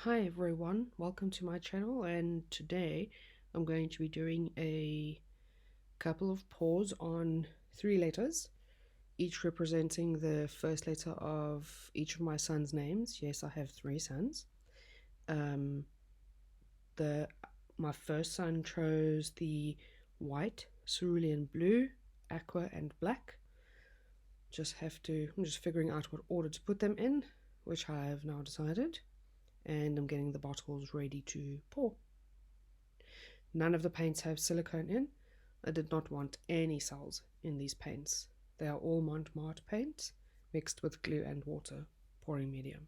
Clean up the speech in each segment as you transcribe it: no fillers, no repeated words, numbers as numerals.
Hi everyone, welcome to my channel, and today I'm going to be doing a couple of pours on 3 letters, each representing the first letter of each of my sons' names. Yes, I have 3 sons. Um, my first son chose the white, cerulean blue, aqua and black. I'm just figuring out what order to put them in, which I have now decided, and I'm getting the bottles ready to pour. None of the paints have silicone in. I did not want any cells in these paints. They are all Mont Marte paints mixed with glue and water, pouring medium.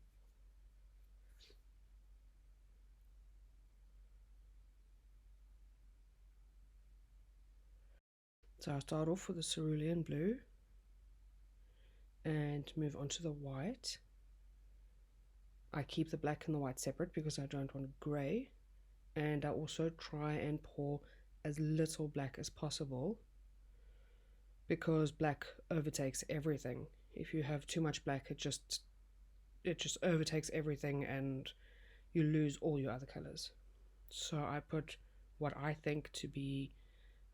So I'll start off with the cerulean blue and move on to the white. I keep the black and the white separate because I don't want grey, and I also try and pour as little black as possible because black overtakes everything. If you have too much black, it just overtakes everything and you lose all your other colors. So I put what I think to be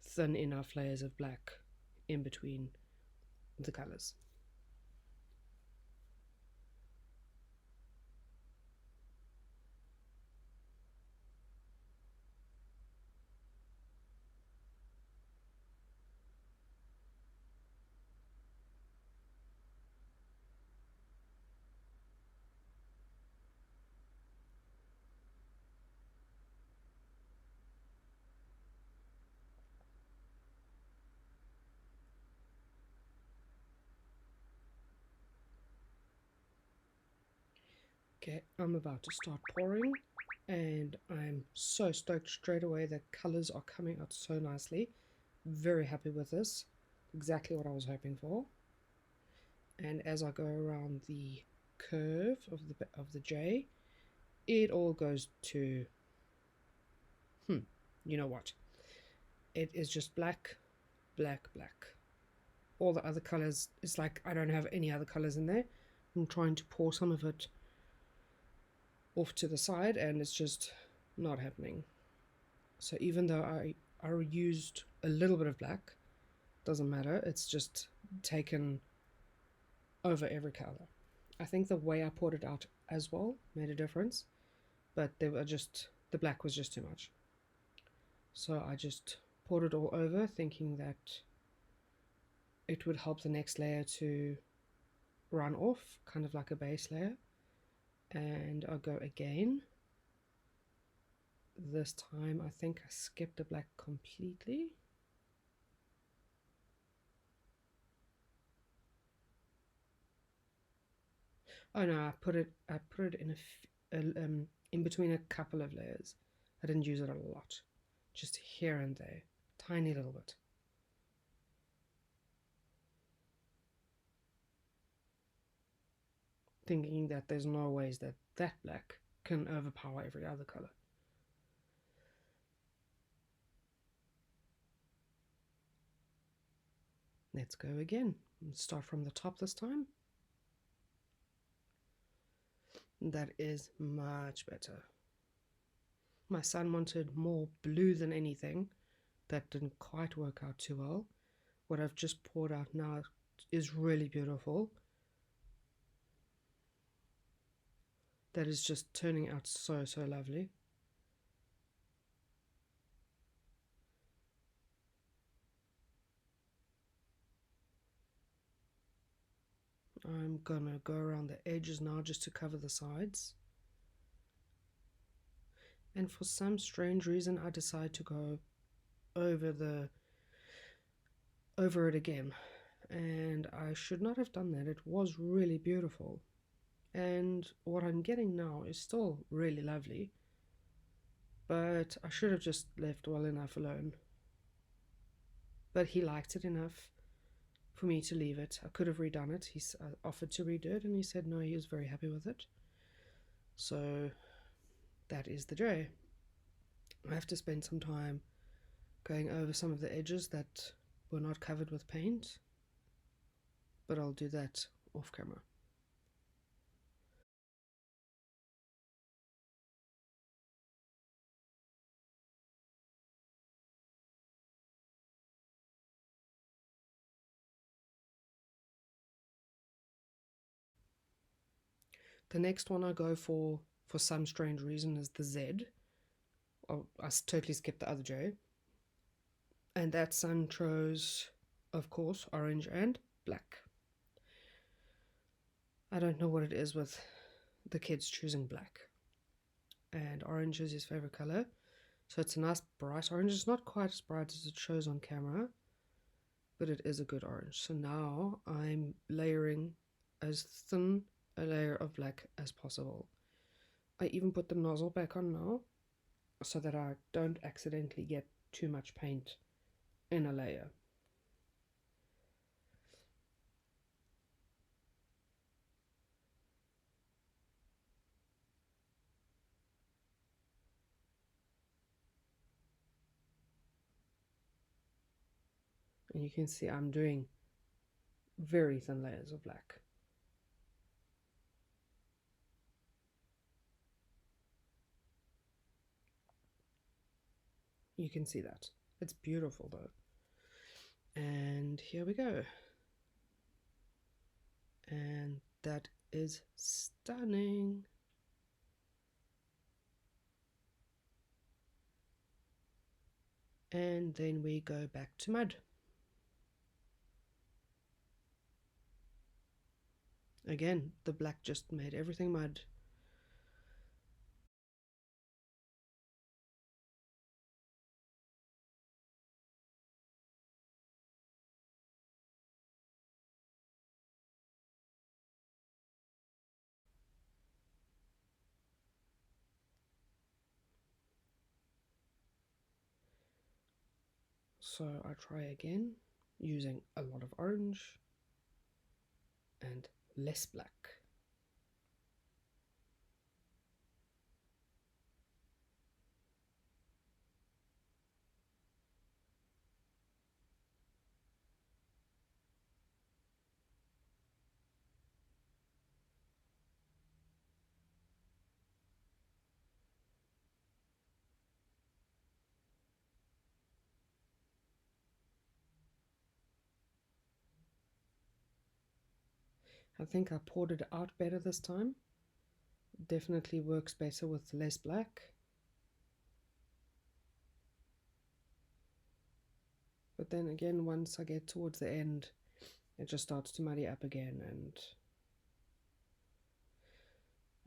thin enough layers of black in between the colors. Okay, I'm about to start pouring, and I'm so stoked straight away. The colors are coming out so nicely. Very happy with this. Exactly what I was hoping for. And as I go around the curve of the J, it all goes to you know what? It is just black, black, black. All the other colors, it's like I don't have any other colors in there. I'm trying to pour some of it off to the side and it's just not happening. So even though I used a little bit of black, doesn't matter, it's just taken over every color. I think the way I poured it out as well made a difference, but the black was just too much. So I just poured it all over, thinking that it would help the next layer to run off, kind of like a base layer. And I'll go again. This time I think I skipped the black completely. Oh no, I put it in between a couple of layers. I didn't use it a lot, just here and there, tiny little bit. Thinking that there's no ways that black can overpower every other color. Let's go again. Start from the top this time. That is much better. My son wanted more blue than anything. That didn't quite work out too well. What I've just poured out now is really beautiful. That is just turning out so, so lovely. I'm gonna go around the edges now just to cover the sides. And for some strange reason I decide to go over it again. And I should not have done that. It was really beautiful. And what I'm getting now is still really lovely. But I should have just left well enough alone. But he liked it enough for me to leave it. I could have redone it. He offered to redo it and he said no, he was very happy with it. So that is the J. I have to spend some time going over some of the edges that were not covered with paint, but I'll do that off camera. The next one I go for some strange reason, is the Z. Oh, I totally skipped the other J. And that sun chose, of course, orange and black. I don't know what it is with the kids choosing black. And orange is his favorite color. So it's a nice bright orange. It's not quite as bright as it shows on camera, but it is a good orange. So now I'm layering as thin a layer of black as possible. I even put the nozzle back on now so that I don't accidentally get too much paint in a layer. And you can see I'm doing very thin layers of black. You can see that. It's beautiful though. And here we go. And that is stunning. And then we go back to mud. Again, the black just made everything mud. So I try again using a lot of orange and less black. I think I poured it out better this time. Definitely works better with less black. But then again, once I get towards the end, it just starts to muddy up again, and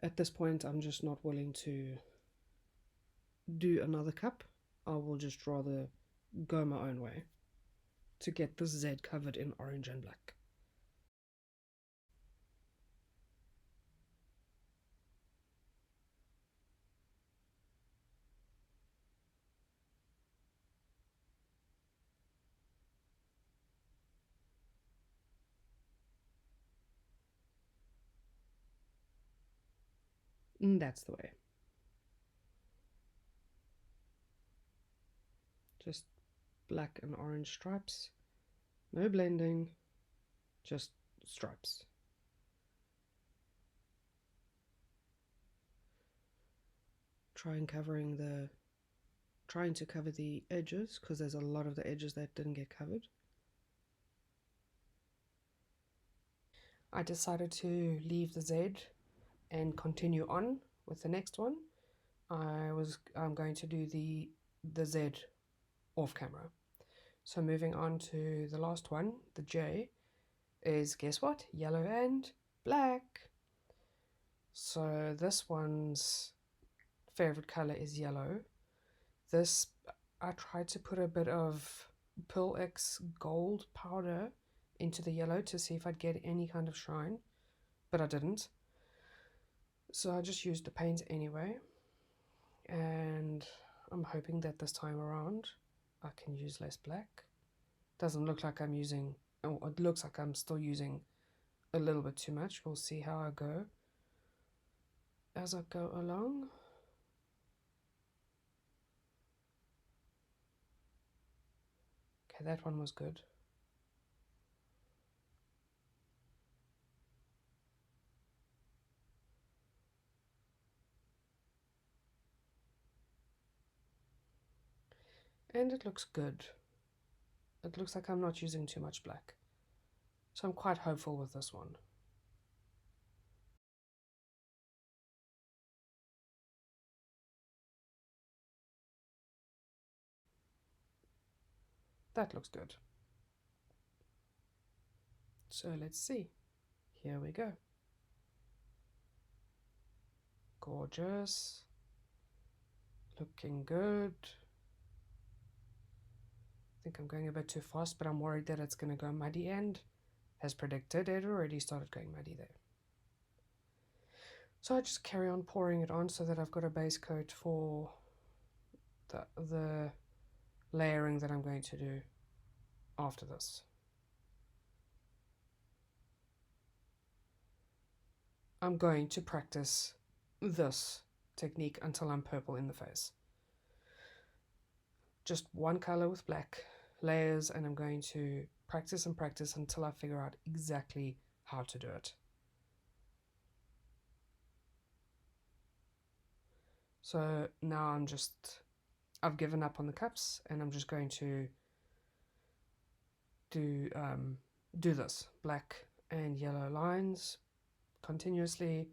at this point I'm just not willing to do another cup. I will just rather go my own way to get this Z covered in orange and black. And that's the way. Just black and orange stripes. No blending, just stripes. Trying to cover the edges, because there's a lot of the edges that didn't get covered. I decided to leave the Z and continue on with the next one. I'm going to do the Z off camera. So moving on to the last one, the J, is, guess what? Yellow and black. So this one's favorite color is yellow. This, I tried to put a bit of Pearl X gold powder into the yellow to see if I'd get any kind of shine, but I didn't. So I just used the paint anyway, and I'm hoping that this time around I can use less black. Doesn't look like I'm using, oh, it looks like I'm still using a little bit too much. We'll see how I go as I go along. Okay, that one was good. And it looks good. It looks like I'm not using too much black. So I'm quite hopeful with this one. That looks good. So let's see. Here we go. Gorgeous. Looking good. I think I'm going a bit too fast, but I'm worried that it's going to go muddy, and as predicted, it already started going muddy there. So I just carry on pouring it on so that I've got a base coat for the layering that I'm going to do after this. I'm going to practice this technique until I'm purple in the face. Just one color with black layers, and I'm going to practice and practice until I figure out exactly how to do it. So now I've given up on the cups, and I'm just going to do this black and yellow lines continuously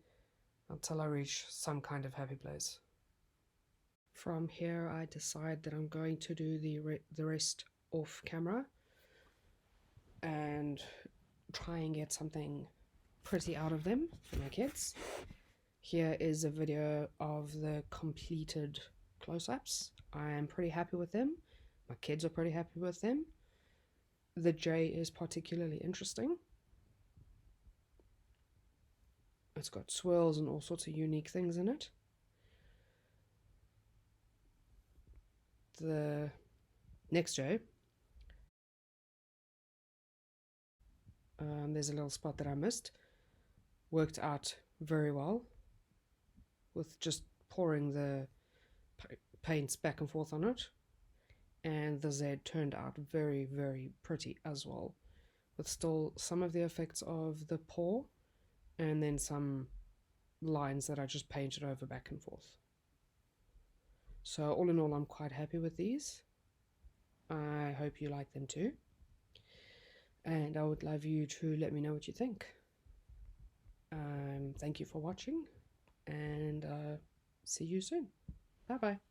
until I reach some kind of happy place. From here I decide that I'm going to do the rest off camera and try and get something pretty out of them for my kids. Here is a video of the completed close-ups. I am pretty happy with them. My kids are pretty happy with them. The J is particularly interesting. It's got swirls and all sorts of unique things in it. The next J, there's a little spot that I missed. Worked out very well with just pouring the paints back and forth on it. And the Z turned out very, very pretty as well, with still some of the effects of the pour and then some lines that I just painted over back and forth. So all in all, I'm quite happy with these. I hope you like them too, and I would love you to let me know what you think. Thank you for watching, and see you soon. Bye bye.